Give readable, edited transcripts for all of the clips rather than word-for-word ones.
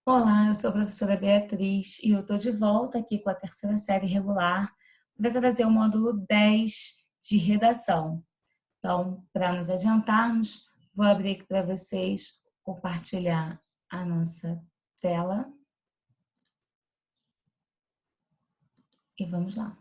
Olá, eu sou a professora Beatriz e eu estou de volta aqui com a terceira série regular para trazer o módulo 10 de redação. Então, para nos adiantarmos, vou abrir aqui para vocês, compartilhar a nossa tela e vamos lá.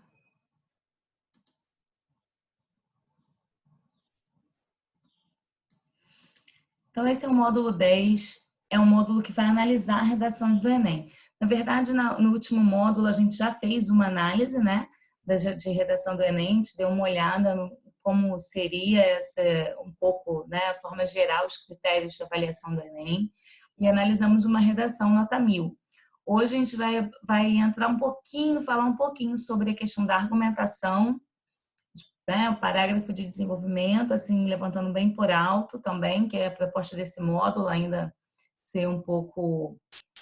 Então, esse é o módulo 10, é um módulo que vai analisar redações do Enem. Na verdade, no último módulo, a gente já fez uma análise, né, de redação do Enem, a gente deu uma olhada no como seria um pouco, né, a forma geral, os critérios de avaliação do Enem, e analisamos uma redação nota 1000. Hoje a gente vai entrar um pouquinho, falar um pouquinho sobre a questão da argumentação, né, o parágrafo de desenvolvimento, assim, levantando bem por alto também, que é a proposta desse módulo, ainda ser um pouco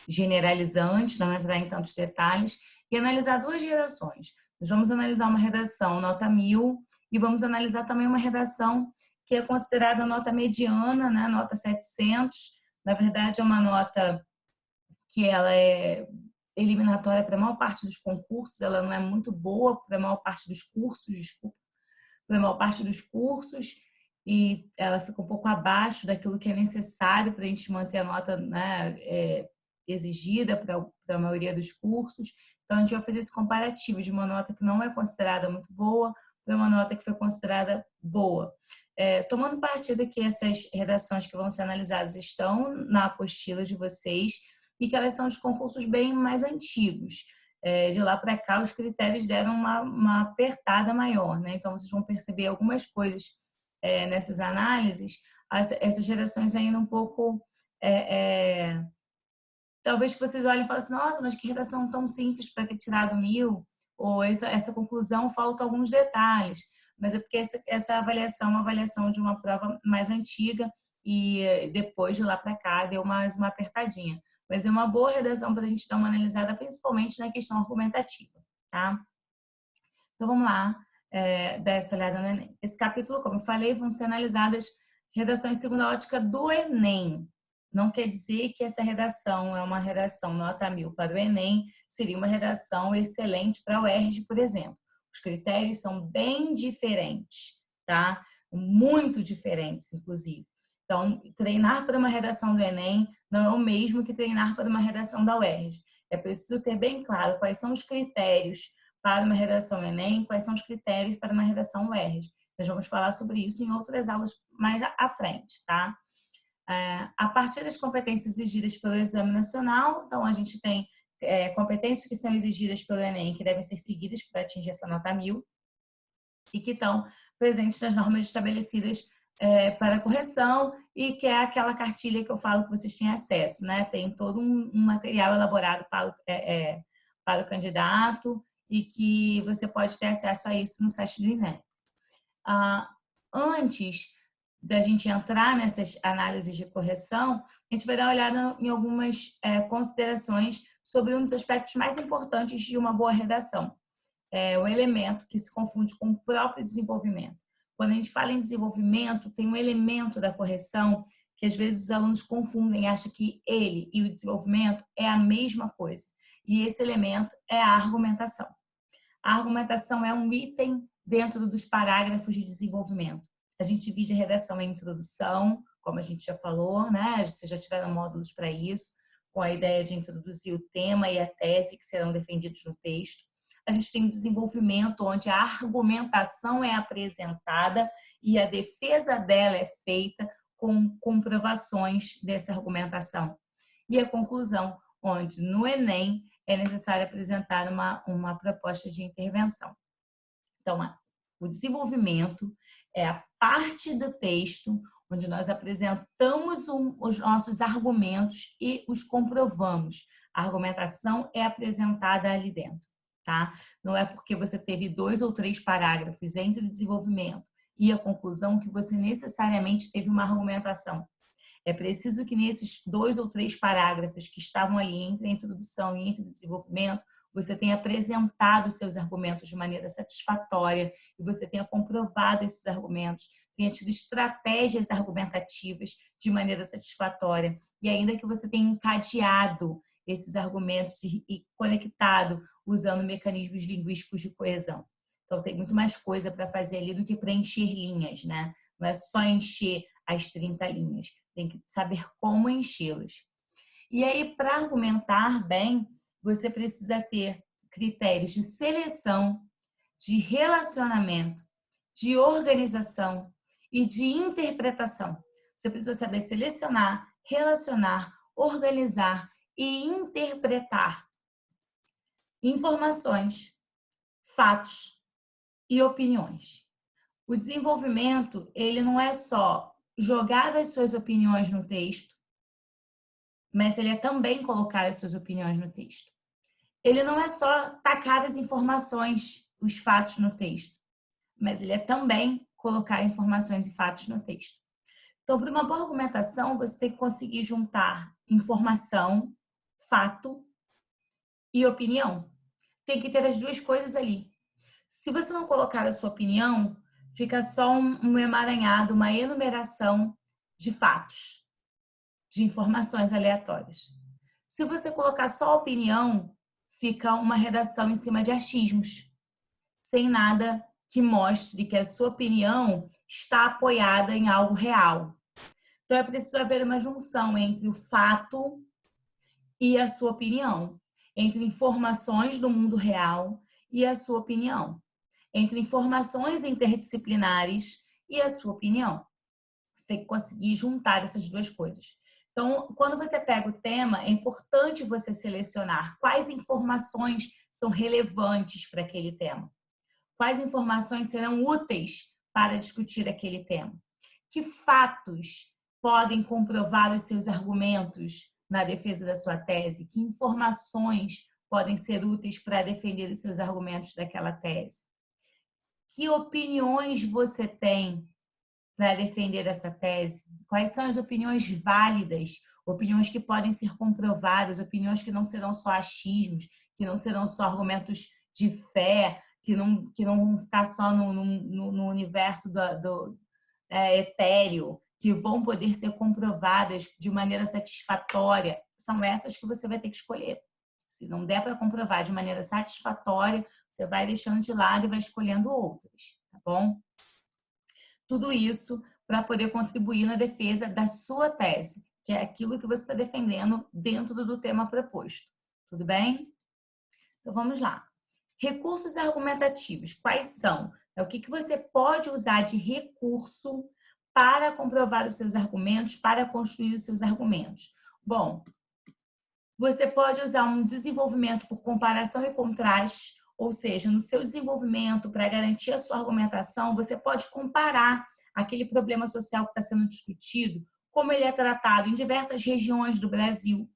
generalizante, não entrar em tantos detalhes, e analisar duas redações. Nós vamos analisar uma redação nota 1000 e vamos analisar também uma redação que é considerada nota mediana, né, nota 700. Na verdade, é uma nota que ela é eliminatória para a maior parte dos concursos, ela não é muito boa para a maior parte dos cursos, desculpa, para a maior parte dos cursos, e ela fica um pouco abaixo daquilo que é necessário para a gente manter a nota, né, exigida para a maioria dos cursos. Então, a gente vai fazer esse comparativo de uma nota que não é considerada muito boa para uma nota que foi considerada boa. Tomando partida que essas redações que vão ser analisadas estão na apostila de vocês e que elas são de concursos bem mais antigos. De lá para cá, os critérios deram uma apertada maior, né? Então, vocês vão perceber algumas coisas nessas análises, essas gerações ainda um pouco. Talvez que vocês olhem e falem assim: nossa, mas que redação tão simples para ter tirado 1000, ou essa conclusão falta alguns detalhes. Mas é porque essa avaliação é uma avaliação de uma prova mais antiga e depois de lá para cá deu mais uma apertadinha. Mas é uma boa redação para a gente dar uma analisada, principalmente na questão argumentativa, tá? Então vamos lá, dar essa olhada no Enem. Esse capítulo, como eu falei, vão ser analisadas redações segundo a ótica do Enem. Não quer dizer que essa redação é uma redação nota 1000 para o Enem, seria uma redação excelente para o UERJ, por exemplo. Os critérios são bem diferentes, tá? Muito diferentes, inclusive. Então, treinar para uma redação do Enem não é o mesmo que treinar para uma redação da UERJ. É preciso ter bem claro quais são os critérios para uma redação Enem, quais são os critérios para uma redação UERJ. Nós vamos falar sobre isso em outras aulas mais à frente, tá? A partir das competências exigidas pelo Exame Nacional, então a gente tem competências que são exigidas pelo Enem, que devem ser seguidas para atingir essa nota 1000, e que estão presentes nas normas estabelecidas para correção, e que é aquela cartilha que eu falo que vocês têm acesso, né? Tem todo um material elaborado para o candidato e que você pode ter acesso a isso no site do INEP. Antes da gente entrar nessas análises de correção, a gente vai dar uma olhada em algumas considerações sobre um dos aspectos mais importantes de uma boa redação. O elemento que se confunde com o próprio desenvolvimento. Quando a gente fala em desenvolvimento, tem um elemento da correção que às vezes os alunos confundem, acham que ele e o desenvolvimento é a mesma coisa. E esse elemento é a argumentação. A argumentação é um item dentro dos parágrafos de desenvolvimento. A gente divide a redação em introdução, como a gente já falou, né? Vocês já tiveram módulos para isso, com a ideia de introduzir o tema e a tese que serão defendidos no texto. A gente tem o desenvolvimento, onde a argumentação é apresentada e a defesa dela é feita com comprovações dessa argumentação. E a conclusão, onde no Enem é necessário apresentar uma proposta de intervenção. Então, o desenvolvimento é a parte do texto onde nós apresentamos os nossos argumentos e os comprovamos. A argumentação é apresentada ali dentro, tá? Não é porque você teve 2 ou 3 parágrafos entre o desenvolvimento e a conclusão que você necessariamente teve uma argumentação. É preciso que nesses 2 ou 3 parágrafos que estavam ali entre a introdução e entre o desenvolvimento, você tenha apresentado os seus argumentos de maneira satisfatória e você tenha comprovado esses argumentos, tenha tido estratégias argumentativas de maneira satisfatória e ainda que você tenha encadeado esses argumentos e conectado usando mecanismos linguísticos de coesão. Então, tem muito mais coisa para fazer ali do que preencher linhas, né? Não é só encher as 30 linhas, tem que saber como enchê-las. E aí, para argumentar bem, você precisa ter critérios de seleção, de relacionamento, de organização e de interpretação. Você precisa saber selecionar, relacionar, organizar e interpretar informações, fatos e opiniões. O desenvolvimento, ele não é só jogar as suas opiniões no texto, mas ele é também colocar as suas opiniões no texto. Ele não é só tacar as informações, os fatos no texto, mas ele é também colocar informações e fatos no texto. Então, para uma boa argumentação, você tem que conseguir juntar informação, fato e opinião. Tem que ter as duas coisas ali. Se você não colocar a sua opinião, fica só um emaranhado, uma enumeração de fatos, de informações aleatórias. Se você colocar só a opinião, fica uma redação em cima de achismos, sem nada que mostre que a sua opinião está apoiada em algo real. Então, é preciso haver uma junção entre o fato e a sua opinião, entre informações do mundo real e a sua opinião, entre informações interdisciplinares e a sua opinião. Você tem que conseguir juntar essas duas coisas. Então, quando você pega o tema, é importante você selecionar quais informações são relevantes para aquele tema. Quais informações serão úteis para discutir aquele tema. Que fatos podem comprovar os seus argumentos na defesa da sua tese? Que informações podem ser úteis para defender os seus argumentos daquela tese? Que opiniões você tem para defender essa tese? Quais são as opiniões válidas, opiniões que podem ser comprovadas, opiniões que não serão só achismos, que não serão só argumentos de fé, que não vão ficar só no universo do etéreo, que vão poder ser comprovadas de maneira satisfatória. São essas que você vai ter que escolher. Se não der para comprovar de maneira satisfatória, você vai deixando de lado e vai escolhendo outras, tá bom? Tudo isso para poder contribuir na defesa da sua tese, que é aquilo que você está defendendo dentro do tema proposto. Tudo bem? Então, vamos lá. Recursos argumentativos, quais são? O que você pode usar de recurso para comprovar os seus argumentos, para construir os seus argumentos? Bom, você pode usar um desenvolvimento por comparação e contraste, ou seja, no seu desenvolvimento, para garantir a sua argumentação, você pode comparar aquele problema social que está sendo discutido, como ele é tratado em diversas regiões do Brasil,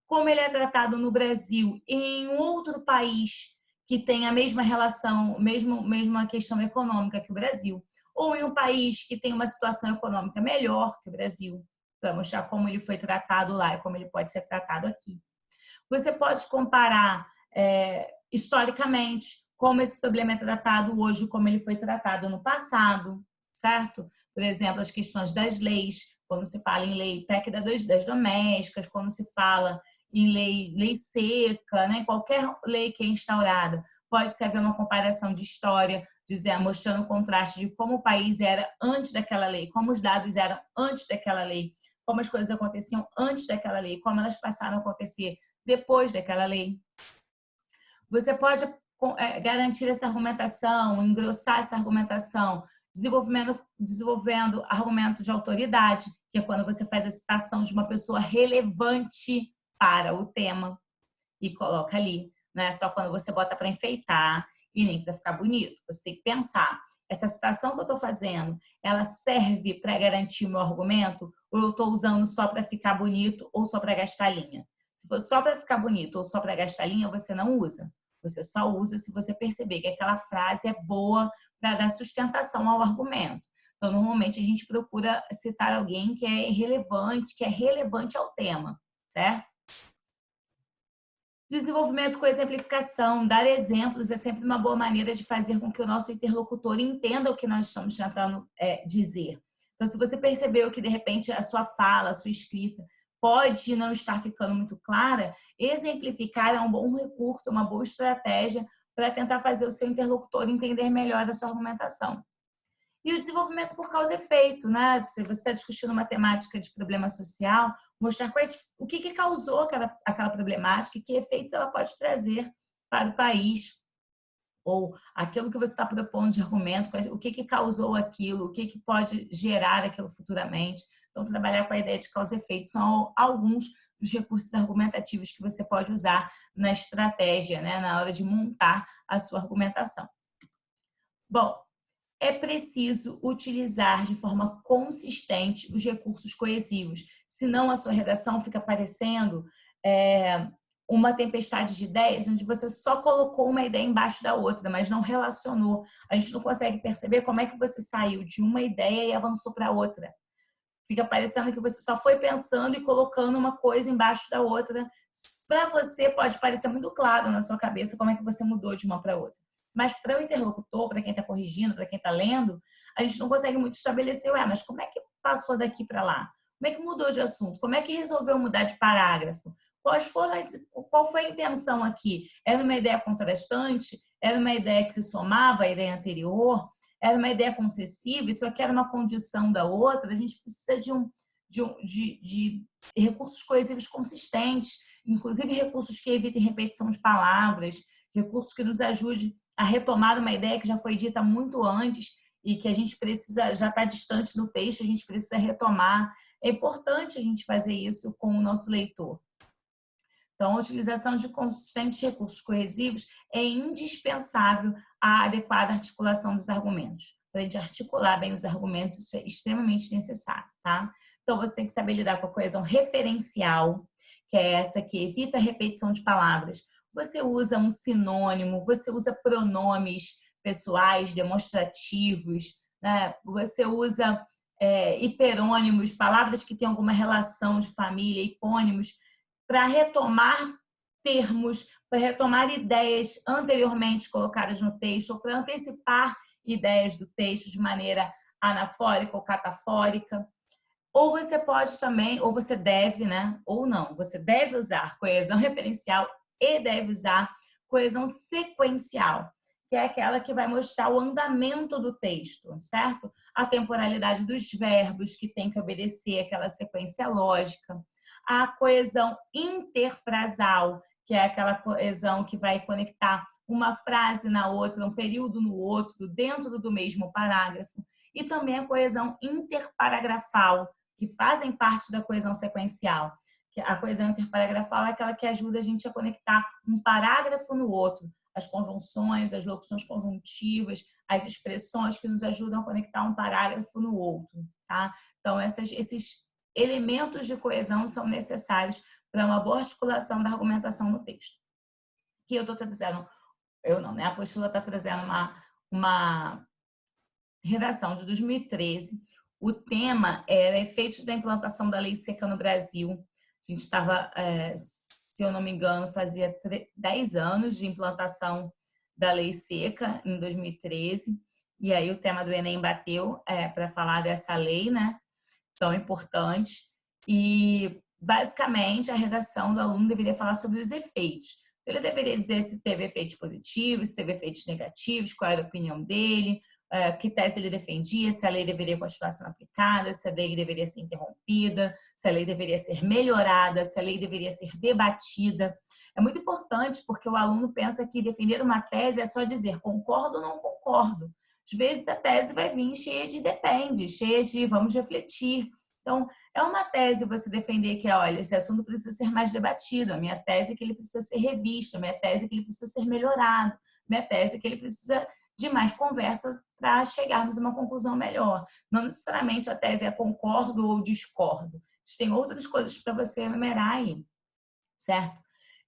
como ele é tratado no Brasil e em outro país que tem a mesma relação, mesma questão econômica que o Brasil, ou em um país que tem uma situação econômica melhor que o Brasil, para mostrar como ele foi tratado lá e como ele pode ser tratado aqui. Você pode comparar historicamente como esse problema é tratado hoje, como ele foi tratado no passado, certo? Por exemplo, as questões das leis, quando se fala em lei PEC das domésticas, quando se fala em lei seca, né? Qualquer lei que é instaurada, pode-se haver uma comparação de história, mostrando o contraste de como o país era antes daquela lei, como os dados eram antes daquela lei, como as coisas aconteciam antes daquela lei, como elas passaram a acontecer depois daquela lei. Você pode garantir essa argumentação, engrossar essa argumentação, desenvolvendo argumento de autoridade, que é quando você faz a citação de uma pessoa relevante para o tema e coloca ali. Não é só quando você bota para enfeitar e nem para ficar bonito. Você tem que pensar, essa citação que eu estou fazendo, ela serve para garantir o meu argumento ou eu estou usando só para ficar bonito ou só para gastar linha? Se for só para ficar bonito ou só para gastar linha, você não usa. Você só usa se você perceber que aquela frase é boa para dar sustentação ao argumento. Então, normalmente, a gente procura citar alguém que é relevante ao tema, certo? Desenvolvimento com exemplificação, dar exemplos é sempre uma boa maneira de fazer com que o nosso interlocutor entenda o que nós estamos tentando dizer. Então, se você percebeu que, de repente, a sua fala, a sua escrita pode não estar ficando muito clara, exemplificar é um bom recurso, uma boa estratégia para tentar fazer o seu interlocutor entender melhor a sua argumentação. E o desenvolvimento por causa e efeito, né? Se você está discutindo uma temática de problema social, mostrar o que causou aquela problemática e que efeitos ela pode trazer para o país, ou aquilo que você está propondo de argumento, o que causou aquilo, o que pode gerar aquilo futuramente. Então, trabalhar com a ideia de causa e efeito são alguns dos recursos argumentativos que você pode usar na estratégia, né? Na hora de montar a sua argumentação. Bom, é preciso utilizar de forma consistente os recursos coesivos, senão a sua redação fica parecendo uma tempestade de ideias, onde você só colocou uma ideia embaixo da outra, mas não relacionou. A gente não consegue perceber como é que você saiu de uma ideia e avançou para outra. Fica parecendo que você só foi pensando e colocando uma coisa embaixo da outra. Para você pode parecer muito claro na sua cabeça como é que você mudou de uma para outra. Mas para o interlocutor, para quem está corrigindo, para quem está lendo, a gente não consegue muito estabelecer, mas como é que passou daqui para lá? Como é que mudou de assunto? Como é que resolveu mudar de parágrafo? Qual foi a intenção aqui? Era uma ideia contrastante? Era uma ideia que se somava à ideia anterior? Era uma ideia concessiva? Isso aqui era uma condição da outra? A gente precisa de recursos coesivos consistentes, inclusive recursos que evitem repetição de palavras, recursos que nos ajudem a retomar uma ideia que já foi dita muito antes e que a gente precisa, já está distante do texto, a gente precisa retomar. É importante a gente fazer isso com o nosso leitor. Então, a utilização de consistentes recursos coesivos é indispensável à adequada articulação dos argumentos. Para a gente articular bem os argumentos, isso é extremamente necessário, tá? Então, você tem que saber lidar com a coesão referencial, que é essa que evita a repetição de palavras. Você usa um sinônimo, você usa pronomes pessoais, demonstrativos, né? Você usa hiperônimos, palavras que têm alguma relação de família, hipônimos, para retomar termos, para retomar ideias anteriormente colocadas no texto, ou para antecipar ideias do texto de maneira anafórica ou catafórica. Ou você pode também, ou você deve, né? Ou não, você deve usar coesão referencial e deve usar coesão sequencial, que é aquela que vai mostrar o andamento do texto, certo? A temporalidade dos verbos, que tem que obedecer aquela sequência lógica. A coesão interfrasal, que é aquela coesão que vai conectar uma frase na outra, um período no outro, dentro do mesmo parágrafo. E também a coesão interparagrafal, que fazem parte da coesão sequencial. A coesão interparagrafal é aquela que ajuda a gente a conectar um parágrafo no outro, as conjunções, as locuções conjuntivas, as expressões que nos ajudam a conectar um parágrafo no outro, tá? Então, esses elementos de coesão são necessários para uma boa articulação da argumentação no texto. Aqui eu estou trazendo, eu não, né? A apostila está trazendo uma redação de 2013. O tema era efeitos da implantação da lei seca no Brasil. A gente estava, se eu não me engano, fazia 10 anos de implantação da lei seca, em 2013. E aí o tema do Enem bateu para falar dessa lei, né? Tão importante. E, basicamente, a redação do aluno deveria falar sobre os efeitos. Ele deveria dizer se teve efeitos positivos, se teve efeitos negativos, qual era a opinião dele, que tese ele defendia, se a lei deveria continuar sendo aplicada, se a lei deveria ser interrompida, se a lei deveria ser melhorada, se a lei deveria ser debatida. É muito importante porque o aluno pensa que defender uma tese é só dizer concordo ou não concordo. Às vezes a tese vai vir cheia de depende, cheia de vamos refletir. Então, é uma tese você defender que, olha, esse assunto precisa ser mais debatido, a minha tese é que ele precisa ser revisto, a minha tese é que ele precisa ser melhorado, a minha tese é que ele precisa de mais conversas para chegarmos a uma conclusão melhor. Não necessariamente a tese é concordo ou discordo. Tem outras coisas para você enumerar aí, certo?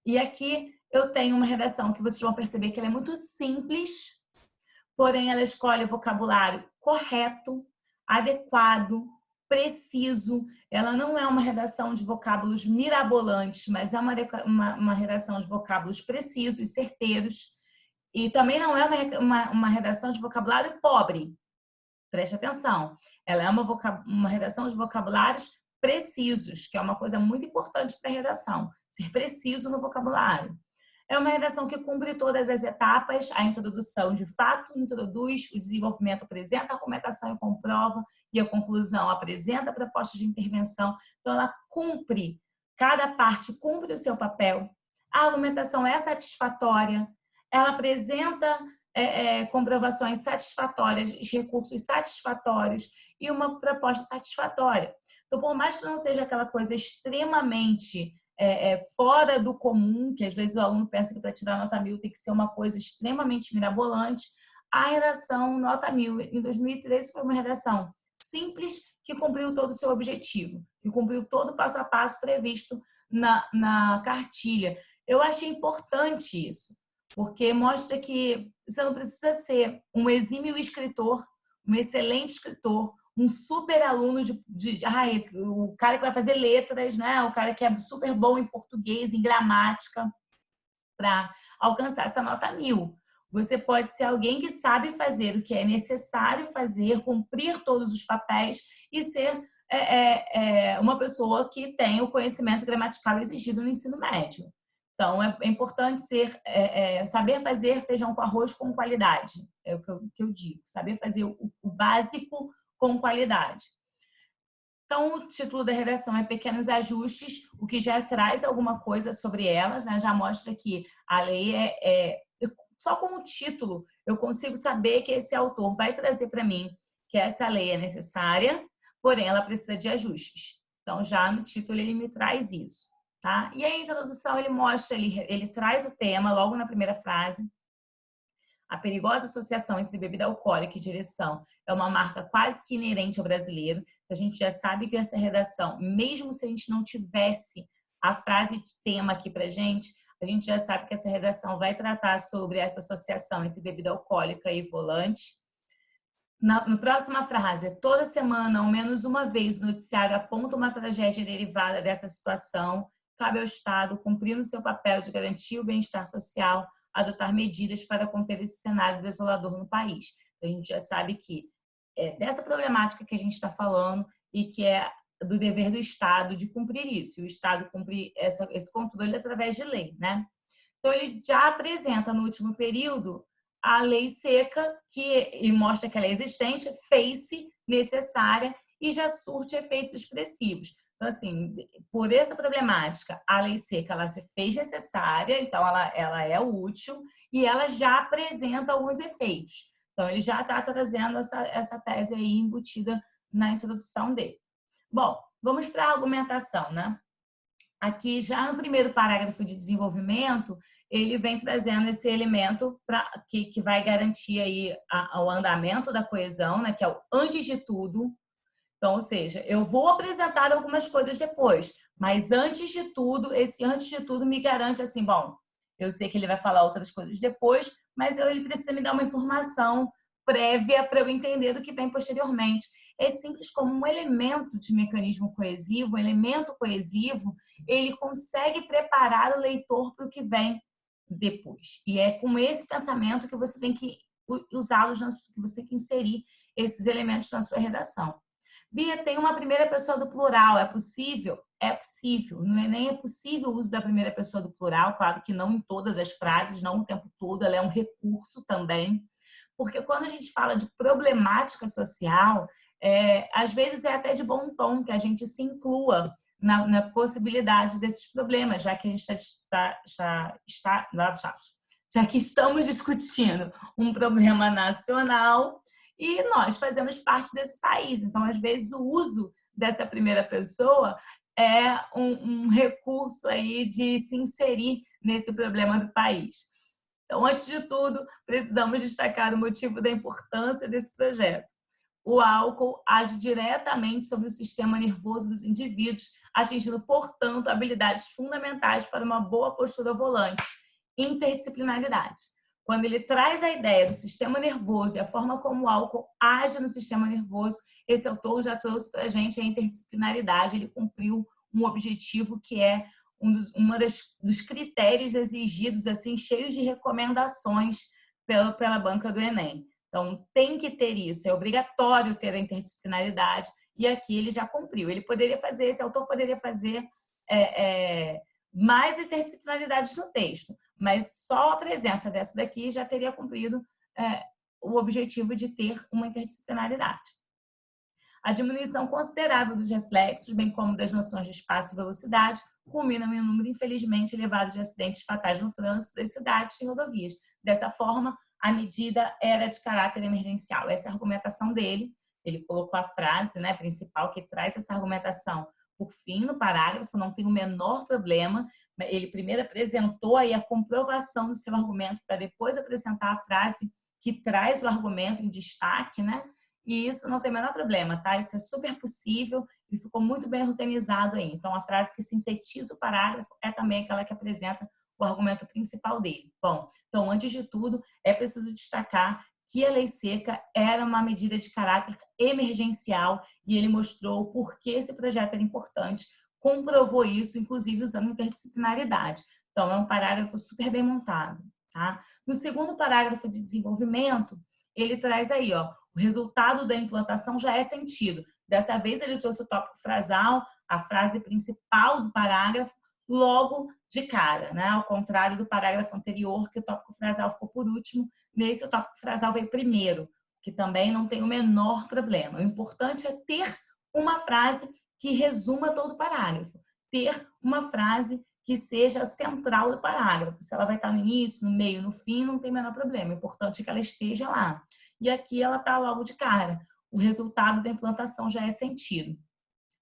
E aqui eu tenho uma redação que vocês vão perceber que ela é muito simples, porém ela escolhe o vocabulário correto, adequado, preciso. Ela não é uma redação de vocábulos mirabolantes, mas é uma redação de vocábulos precisos e certeiros. E também não é uma redação de vocabulário pobre. Preste atenção. Ela é uma redação de vocabulários precisos, que é uma coisa muito importante para a redação, ser preciso no vocabulário. É uma redação que cumpre todas as etapas, a introdução de fato introduz, o desenvolvimento apresenta a argumentação e comprova, e a conclusão apresenta a proposta de intervenção. Então, ela cumpre, cada parte cumpre o seu papel, a argumentação é satisfatória, ela apresenta comprovações satisfatórias, recursos satisfatórios e uma proposta satisfatória. Então, por mais que não seja aquela coisa extremamente fora do comum, que às vezes o aluno pensa que para tirar nota 1000 tem que ser uma coisa extremamente mirabolante, a redação nota 1000 em 2013 foi uma redação simples que cumpriu todo o seu objetivo, que cumpriu todo o passo a passo previsto na cartilha. Eu achei importante isso, porque mostra que você não precisa ser um exímio escritor, um excelente escritor, um super aluno o cara que vai fazer letras, né? O cara que é super bom em português, em gramática, para alcançar essa nota 1000. Você pode ser alguém que sabe fazer o que é necessário fazer, cumprir todos os papéis e ser uma pessoa que tem o conhecimento gramatical exigido no ensino médio. Então, é importante saber fazer feijão com arroz com qualidade. É o que eu digo. Saber fazer o básico com qualidade. Então, o título da redação é Pequenos Ajustes, o que já traz alguma coisa sobre elas, né? Já mostra que a lei só com o título eu consigo saber que esse autor vai trazer para mim que essa lei é necessária, porém ela precisa de ajustes. Então, já no título ele me traz isso, tá? E a introdução ele mostra, ele traz o tema logo na primeira frase. A perigosa associação entre bebida alcoólica e direção é uma marca quase que inerente ao brasileiro. A gente já sabe que essa redação, mesmo se a gente não tivesse a frase de tema aqui pra gente, a gente já sabe que essa redação vai tratar sobre essa associação entre bebida alcoólica e volante. Na próxima frase, toda semana, ao menos uma vez, o noticiário aponta uma tragédia derivada dessa situação. Cabe ao Estado, cumprindo seu papel de garantir o bem-estar social, adotar medidas para conter esse cenário desolador no país. Então, a gente já sabe que é dessa problemática que a gente está falando e que é do dever do Estado de cumprir isso. E o Estado cumpre esse controle através de lei, né? Então, ele já apresenta no último período a lei seca, que mostra que ela é existente, fez-se necessária e já surte efeitos expressivos. Então, assim, por essa problemática, a lei seca ela se fez necessária, então ela é útil e ela já apresenta alguns efeitos. Então, ele já está trazendo essa tese aí embutida na introdução dele. Bom, vamos para a argumentação, né? Aqui, já no primeiro parágrafo de desenvolvimento, ele vem trazendo esse elemento que vai garantir aí o andamento da coesão, né? Que é o antes de tudo. Então, ou seja, eu vou apresentar algumas coisas depois, mas antes de tudo, esse antes de tudo me garante assim, bom, eu sei que ele vai falar outras coisas depois, mas ele precisa me dar uma informação prévia para eu entender do que vem posteriormente. É simples como um elemento de mecanismo coesivo, um elemento coesivo, ele consegue preparar o leitor para o que vem depois. E é com esse pensamento que você tem que usá-los, que você tem que inserir esses elementos na sua redação. Bia, tem uma primeira pessoa do plural, é possível? É possível. No Enem é possível o uso da primeira pessoa do plural, claro que não em todas as frases, não o tempo todo, ela é um recurso também. Porque quando a gente fala de problemática social, às vezes é até de bom tom que a gente se inclua na possibilidade desses problemas, já que a gente já que estamos discutindo um problema nacional e nós fazemos parte desse país. Então, às vezes, o uso dessa primeira pessoa é um recurso aí de se inserir nesse problema do país. Então, antes de tudo, precisamos destacar o motivo da importância desse projeto. O álcool age diretamente sobre o sistema nervoso dos indivíduos, atingindo, portanto, habilidades fundamentais para uma boa postura ao volante. Interdisciplinaridade. Quando ele traz a ideia do sistema nervoso e a forma como o álcool age no sistema nervoso, esse autor já trouxe para a gente a interdisciplinaridade. Ele cumpriu um objetivo que é dos critérios exigidos, assim, cheios de recomendações pela banca do Enem. Então, tem que ter isso, é obrigatório ter a interdisciplinaridade e aqui ele já cumpriu. Ele poderia fazer, esse autor poderia fazer mais interdisciplinaridades no texto, mas só a presença dessa daqui já teria cumprido o objetivo de ter uma interdisciplinaridade. A diminuição considerável dos reflexos, bem como das noções de espaço e velocidade, culminam em um número infelizmente elevado de acidentes fatais no trânsito das cidades e rodovias. Dessa forma, a medida era de caráter emergencial. Essa é a argumentação dele. Ele colocou a frase, né, principal que traz essa argumentação por fim no parágrafo, não tem o menor problema. Ele primeiro apresentou aí a comprovação do seu argumento para depois apresentar a frase que traz o argumento em destaque, né? E isso não tem o menor problema, tá? Isso é super possível e ficou muito bem organizado aí. Então, a frase que sintetiza o parágrafo é também aquela que apresenta o argumento principal dele. Bom, então, antes de tudo, é preciso destacar que a lei seca era uma medida de caráter emergencial e ele mostrou por que esse projeto era importante, comprovou isso, inclusive usando interdisciplinaridade. Então, é um parágrafo super bem montado, tá? No segundo parágrafo de desenvolvimento, ele traz aí, ó, o resultado da implantação já é sentido. Dessa vez, ele trouxe o tópico frasal, a frase principal do parágrafo, logo de cara, né? Ao contrário do parágrafo anterior, que o tópico frasal ficou por último, nesse o tópico frasal veio primeiro, que também não tem o menor problema. O importante é ter uma frase que resuma todo o parágrafo, ter uma frase que seja central do parágrafo. Se ela vai estar no início, no meio, no fim, não tem o menor problema. O importante é que ela esteja lá. E aqui ela está logo de cara. O resultado da implantação já é sentido.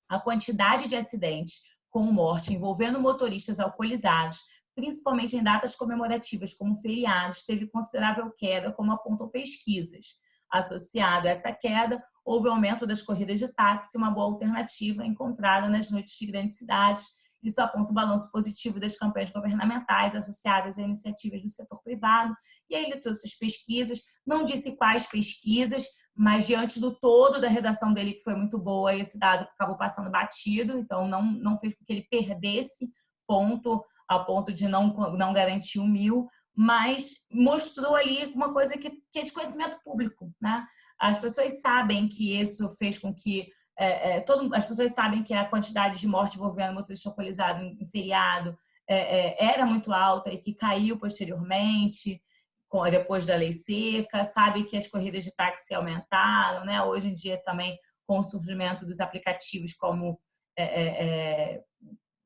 A quantidade de acidentes com morte envolvendo motoristas alcoolizados, principalmente em datas comemorativas como feriados, teve considerável queda, como apontam pesquisas. Associado a essa queda, houve aumento das corridas de táxi, uma boa alternativa encontrada nas noites de grandes cidades. Isso aponta o balanço positivo das campanhas governamentais associadas a iniciativas do setor privado. E aí ele trouxe as pesquisas, não disse quais pesquisas, mas diante do todo da redação dele, que foi muito boa, esse dado acabou passando batido, então não fez com que ele perdesse ponto, ao ponto de não garantir o 1.000, mas mostrou ali uma coisa que é de conhecimento público, né? As pessoas sabem que isso fez com que as pessoas sabem que a quantidade de morte envolvendo motorista alcoolizado em feriado era muito alta e que caiu posteriormente, depois da lei seca, sabe que as corridas de táxi aumentaram, né? Hoje em dia também com o surgimento dos aplicativos como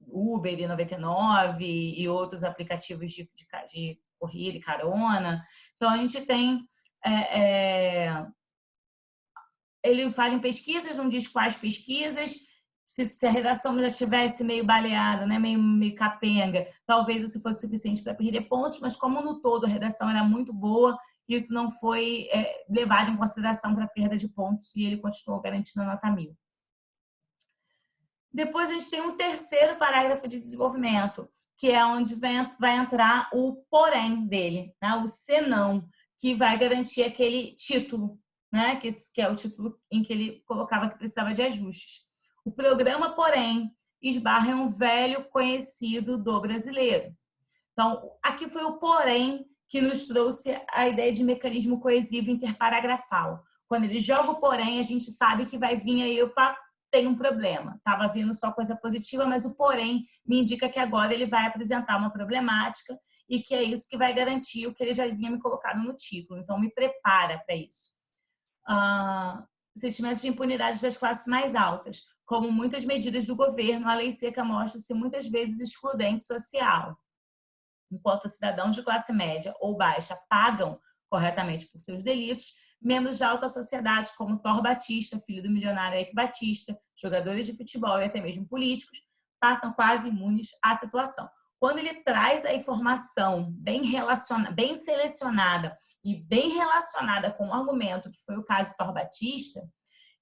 Uber e 99 e outros aplicativos de corrida e carona. Então, a gente tem... ele fala em pesquisas, não diz quais pesquisas. Se a redação já tivesse meio baleada, né, meio capenga, talvez isso fosse suficiente para perder pontos, mas como no todo a redação era muito boa, isso não foi levado em consideração para perda de pontos e ele continuou garantindo a nota 1.000. Depois a gente tem um terceiro parágrafo de desenvolvimento, que é onde vai entrar o porém dele, né, o senão, que vai garantir aquele título, né, que é o título em que ele colocava que precisava de ajustes. O programa, porém, esbarra em um velho conhecido do brasileiro. Então, aqui foi o porém que nos trouxe a ideia de mecanismo coesivo interparagrafal. Quando ele joga o porém, a gente sabe que vai vir aí, opa, tem um problema. Estava vindo só coisa positiva, mas o porém me indica que agora ele vai apresentar uma problemática e que é isso que vai garantir o que ele já vinha me colocado no título. Então, me prepara para isso. Sentimento de impunidade das classes mais altas. Como muitas medidas do governo, a lei seca mostra-se muitas vezes excludente social. Enquanto cidadãos de classe média ou baixa pagam corretamente por seus delitos, membros da alta sociedade, como Thor Batista, filho do milionário Eike Batista, jogadores de futebol e até mesmo políticos, passam quase imunes à situação. Quando ele traz a informação bem selecionada e bem relacionada com o argumento, que foi o caso do Thor Batista,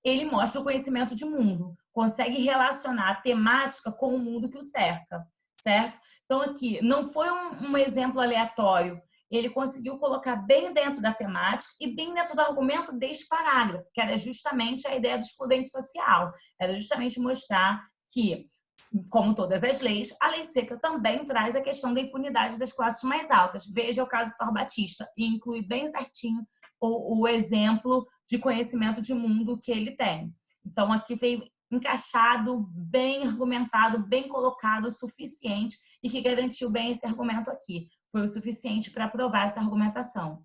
ele mostra o conhecimento de mundo, consegue relacionar a temática com o mundo que o cerca, certo? Então, aqui, não foi um exemplo aleatório, ele conseguiu colocar bem dentro da temática e bem dentro do argumento deste parágrafo, que era justamente a ideia do excludente social, era justamente mostrar que, como todas as leis, a lei seca também traz a questão da impunidade das classes mais altas. Veja o caso do Thor Batista, e inclui bem certinho o exemplo de conhecimento de mundo que ele tem. Então, aqui veio encaixado, bem argumentado, bem colocado, o suficiente e que garantiu bem esse argumento aqui. Foi o suficiente para aprovar essa argumentação.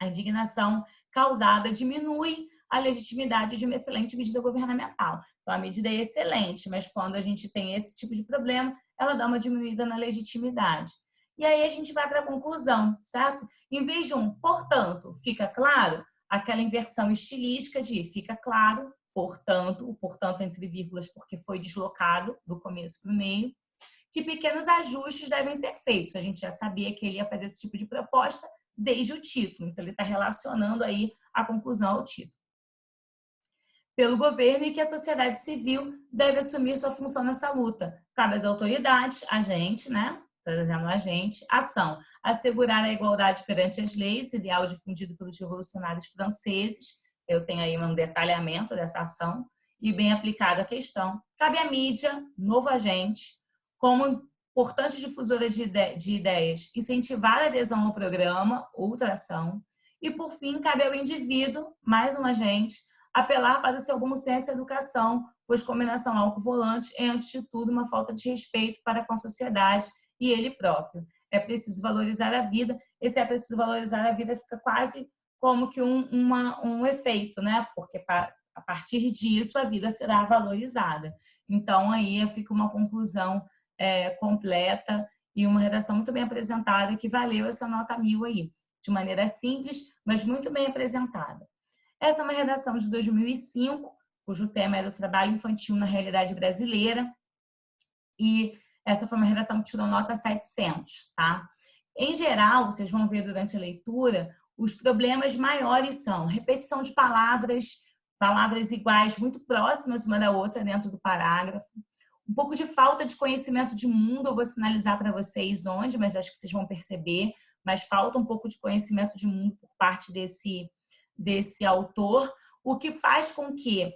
A indignação causada diminui a legitimidade de uma excelente medida governamental. Então, a medida é excelente, mas quando a gente tem esse tipo de problema, ela dá uma diminuída na legitimidade. E aí a gente vai para a conclusão, certo? Em vez de portanto, fica claro, aquela inversão estilística de fica claro, portanto, o portanto entre vírgulas porque foi deslocado do começo para o meio, que pequenos ajustes devem ser feitos. A gente já sabia que ele ia fazer esse tipo de proposta desde o título, então ele está relacionando aí a conclusão ao título. Pelo governo e que a sociedade civil deve assumir sua função nessa luta. Cabe às autoridades, a gente, né? Trazendo a gente, ação, assegurar a igualdade perante as leis, ideal difundido pelos revolucionários franceses. Eu tenho aí um detalhamento dessa ação e bem aplicada a questão. Cabe à mídia, novo agente, como importante difusora de ideias, incentivar a adesão ao programa, outra ação. E, por fim, cabe ao indivíduo, mais um agente, apelar para o seu bom senso e educação, pois combinação álcool-volante é, antes de tudo, uma falta de respeito para com a sociedade e ele próprio. É preciso valorizar a vida. Esse é preciso valorizar a vida fica quase como que um efeito, né? Porque a partir disso a vida será valorizada. Então, aí fica uma conclusão completa e uma redação muito bem apresentada que valeu essa nota 1000 aí, de maneira simples, mas muito bem apresentada. Essa é uma redação de 2005, cujo tema era o trabalho infantil na realidade brasileira, e essa foi uma redação que tirou nota 700, tá? Em geral, vocês vão ver durante a leitura, os problemas maiores são repetição de palavras iguais, muito próximas uma da outra dentro do parágrafo, um pouco de falta de conhecimento de mundo, eu vou sinalizar para vocês onde, mas acho que vocês vão perceber, mas falta um pouco de conhecimento de mundo por parte desse autor, o que faz com que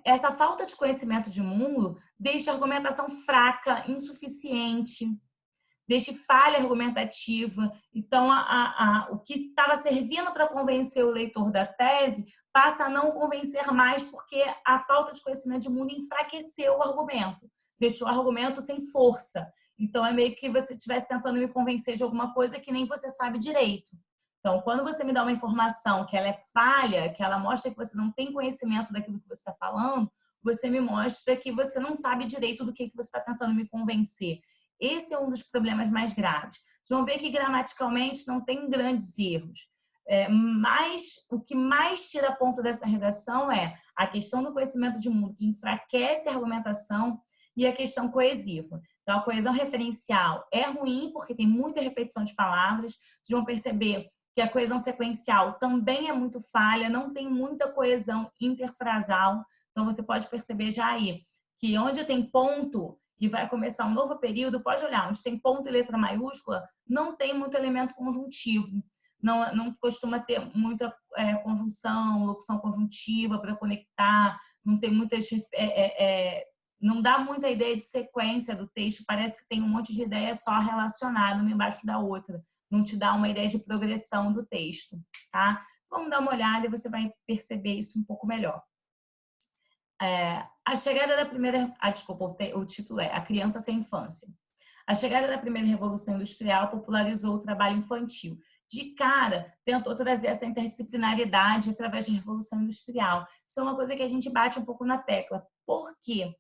essa falta de conhecimento de mundo deixe a argumentação fraca, insuficiente, deixe falha argumentativa. Então, o que estava servindo para convencer o leitor da tese passa a não convencer mais porque a falta de conhecimento de mundo enfraqueceu o argumento, deixou o argumento sem força. Então, é meio que você estivesse tentando me convencer de alguma coisa que nem você sabe direito. Então, quando você me dá uma informação que ela é falha, que ela mostra que você não tem conhecimento daquilo que você está falando, você me mostra que você não sabe direito do que você está tentando me convencer. Esse é um dos problemas mais graves. Vocês vão ver que gramaticalmente não tem grandes erros. Mas o que mais tira ponto dessa redação é a questão do conhecimento de mundo, que enfraquece a argumentação, e a questão coesiva. Então, a coesão referencial é ruim, porque tem muita repetição de palavras. Vocês vão perceber que a coesão sequencial também é muito falha, não tem muita coesão interfrasal. Então, você pode perceber já aí que onde tem ponto e vai começar um novo período, pode olhar, onde tem ponto e letra maiúscula, não tem muito elemento conjuntivo. Não costuma ter muita conjunção, locução conjuntiva para conectar, não tem muitas... não dá muita ideia de sequência do texto, parece que tem um monte de ideia só relacionada uma embaixo da outra. Não te dá uma ideia de progressão do texto, tá? Vamos dar uma olhada e você vai perceber isso um pouco melhor. A chegada da primeira... desculpa, o título é A Criança Sem Infância. A chegada da primeira Revolução Industrial popularizou o trabalho infantil. De cara, tentou trazer essa interdisciplinaridade através da Revolução Industrial. Isso é uma coisa que a gente bate um pouco na tecla. Por quê?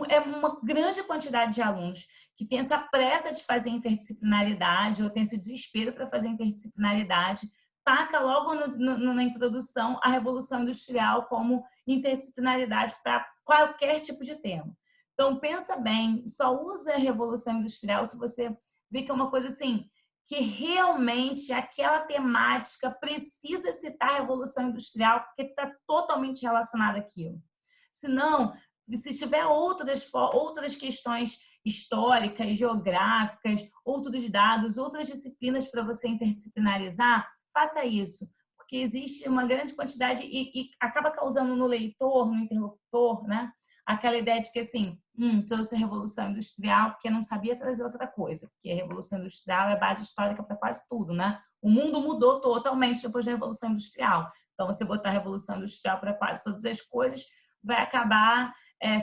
É uma grande quantidade de alunos que tem essa pressa de fazer interdisciplinaridade ou tem esse desespero para fazer interdisciplinaridade, taca logo na introdução a Revolução Industrial como interdisciplinaridade para qualquer tipo de tema. Então, pensa bem, só usa a Revolução Industrial se você vê que é uma coisa assim, que realmente aquela temática precisa citar a Revolução Industrial porque está totalmente relacionada àquilo. Se não, se tiver outras questões históricas, geográficas, outros dados, outras disciplinas para você interdisciplinarizar, faça isso, porque existe uma grande quantidade e acaba causando no leitor, no interlocutor, né, aquela ideia de que, assim, trouxe a Revolução Industrial porque não sabia trazer outra coisa, porque a Revolução Industrial é base histórica para quase tudo, né? O mundo mudou totalmente depois da Revolução Industrial. Então, você botar a Revolução Industrial para quase todas as coisas vai acabar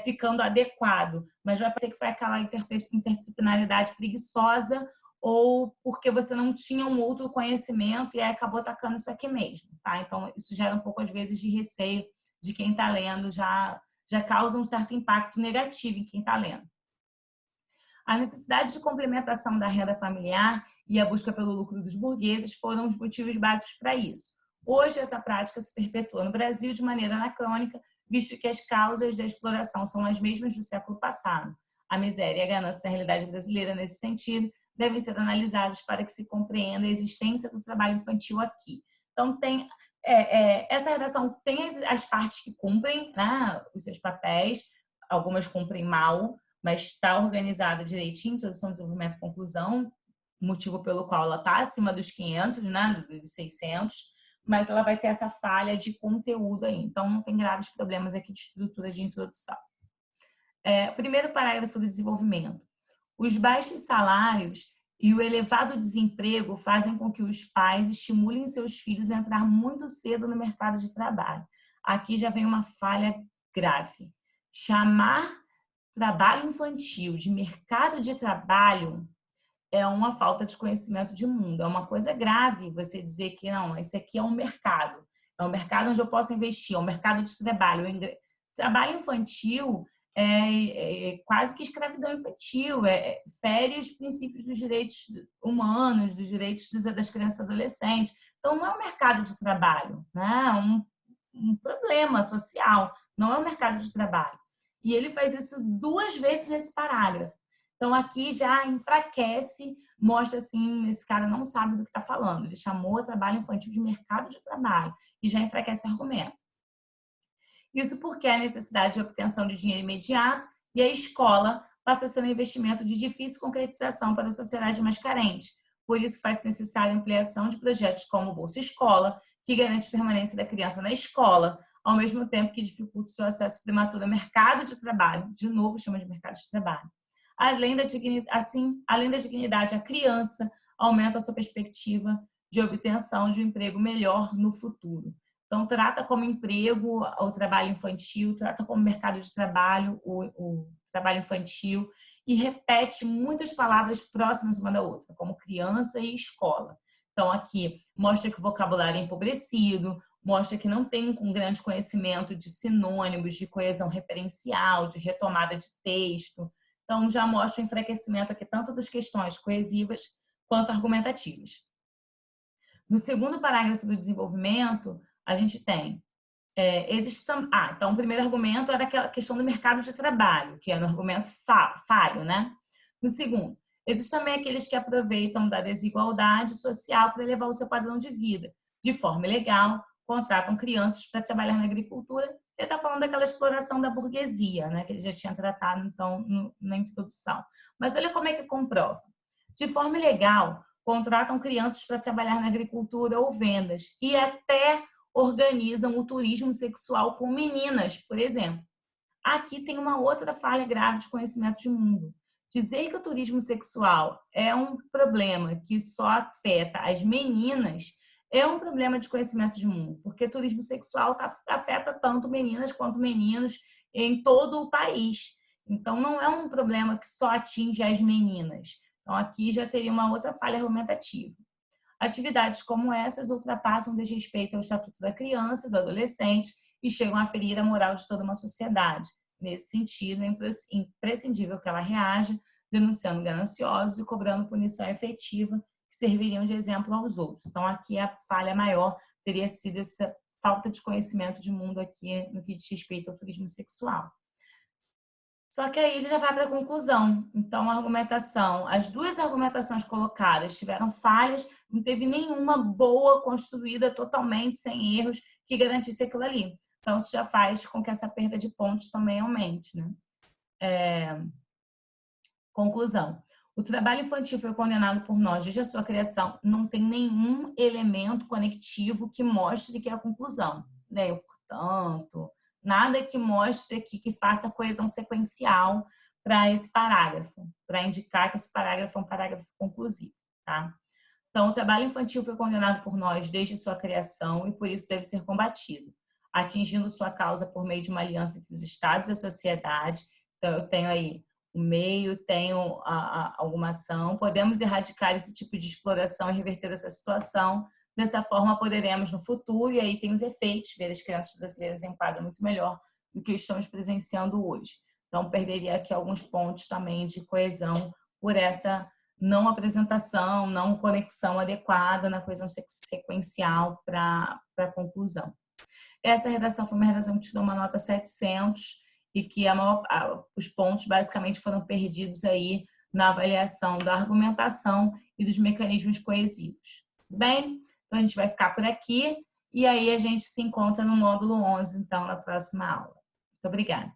ficando adequado, mas vai parecer que foi aquela interdisciplinaridade preguiçosa ou porque você não tinha um outro conhecimento e aí acabou tacando isso aqui mesmo, tá? Então, isso gera um pouco, às vezes, de receio de quem está lendo, já causa um certo impacto negativo em quem está lendo. A necessidade de complementação da renda familiar e a busca pelo lucro dos burgueses foram os motivos básicos para isso. Hoje, essa prática se perpetua no Brasil de maneira anacrônica, visto que as causas da exploração são as mesmas do século passado. A miséria e a ganância da realidade brasileira, nesse sentido, devem ser analisados para que se compreenda a existência do trabalho infantil aqui. Então, essa redação tem as partes que cumprem, né, os seus papéis, algumas cumprem mal, mas está organizada direitinho, introdução, desenvolvimento, conclusão, motivo pelo qual ela está acima dos 500, né, dos 600, mas ela vai ter essa falha de conteúdo aí. Então, não tem graves problemas aqui de estrutura de introdução. Primeiro parágrafo do desenvolvimento. Os baixos salários e o elevado desemprego fazem com que os pais estimulem seus filhos a entrar muito cedo no mercado de trabalho. Aqui já vem uma falha grave. Chamar trabalho infantil de mercado de trabalho é uma falta de conhecimento de mundo. É uma coisa grave você dizer que não, esse aqui é um mercado onde eu posso investir, é um mercado de trabalho. Trabalho infantil é quase que escravidão infantil, fere os princípios dos direitos humanos, dos direitos das crianças e adolescentes. Então, não é um mercado de trabalho, né? É um problema social, não é um mercado de trabalho. E ele faz isso 2 vezes nesse parágrafo. Então, aqui já enfraquece, mostra assim, esse cara não sabe do que está falando. Ele chamou o trabalho infantil de mercado de trabalho e já enfraquece o argumento. Isso porque a necessidade de obtenção de dinheiro imediato e a escola passa a ser um investimento de difícil concretização para a sociedade mais carente. Por isso, faz necessária a ampliação de projetos como o Bolsa Escola, que garante a permanência da criança na escola, ao mesmo tempo que dificulta o seu acesso prematuro ao mercado de trabalho. De novo, chama de mercado de trabalho. Além da dignidade, a criança aumenta a sua perspectiva de obtenção de um emprego melhor no futuro. Então, trata como emprego o trabalho infantil, trata como mercado de trabalho o trabalho infantil e repete muitas palavras próximas uma da outra, como criança e escola. Então, aqui mostra que o vocabulário é empobrecido, mostra que não tem um grande conhecimento de sinônimos, de coesão referencial, de retomada de texto. Então, já mostra o enfraquecimento aqui tanto das questões coesivas quanto argumentativas. No segundo parágrafo do desenvolvimento, a gente tem então o primeiro argumento era aquela questão do mercado de trabalho, que é no argumento falho, né? No segundo, existem também aqueles que aproveitam da desigualdade social para elevar o seu padrão de vida. De forma ilegal, contratam crianças para trabalhar na agricultura. Ele está falando daquela exploração da burguesia, né? Que ele já tinha tratado, então, na introdução. Mas olha como é que comprova. De forma ilegal, contratam crianças para trabalhar na agricultura ou vendas e até organizam o turismo sexual com meninas, por exemplo. Aqui tem uma outra falha grave de conhecimento de mundo. Dizer que o turismo sexual é um problema que só afeta as meninas é um problema de conhecimento de mundo, porque turismo sexual afeta tanto meninas quanto meninos em todo o país. Então, não é um problema que só atinge as meninas. Então, aqui já teria uma outra falha argumentativa. Atividades como essas ultrapassam o desrespeito ao Estatuto da Criança e do Adolescente e chegam a ferir a moral de toda uma sociedade. Nesse sentido, é imprescindível que ela reaja, denunciando gananciosos e cobrando punição efetiva que serviriam de exemplo aos outros. Então, aqui a falha maior teria sido essa falta de conhecimento de mundo aqui no que diz respeito ao turismo sexual. Só que aí ele já vai para a conclusão. Então, a argumentação, as 2 argumentações colocadas tiveram falhas, não teve nenhuma boa construída totalmente, sem erros, que garantisse aquilo ali. Então, isso já faz com que essa perda de pontos também aumente, né? Conclusão. O trabalho infantil foi condenado por nós desde a sua criação. Não tem nenhum elemento conectivo que mostre que é a conclusão. Nem o portanto, nada que mostre aqui que faça coesão sequencial para esse parágrafo, para indicar que esse parágrafo é um parágrafo conclusivo, tá? Então, o trabalho infantil foi condenado por nós desde sua criação e por isso deve ser combatido, atingindo sua causa por meio de uma aliança entre os estados e a sociedade. Então, eu tenho aí o meio, tenho alguma ação. Podemos erradicar esse tipo de exploração e reverter essa situação. Dessa forma, poderemos no futuro, e aí tem os efeitos, ver as crianças brasileiras em quadro muito melhor do que estamos presenciando hoje. Então, perderia aqui alguns pontos também de coesão por essa não apresentação, não conexão adequada na coesão sequencial para a conclusão. Essa redação foi uma redação que tirou uma nota 700 e que os pontos basicamente foram perdidos aí na avaliação da argumentação e dos mecanismos coesivos. Tudo bem? Então, a gente vai ficar por aqui e aí a gente se encontra no módulo 11, então, na próxima aula. Muito obrigada.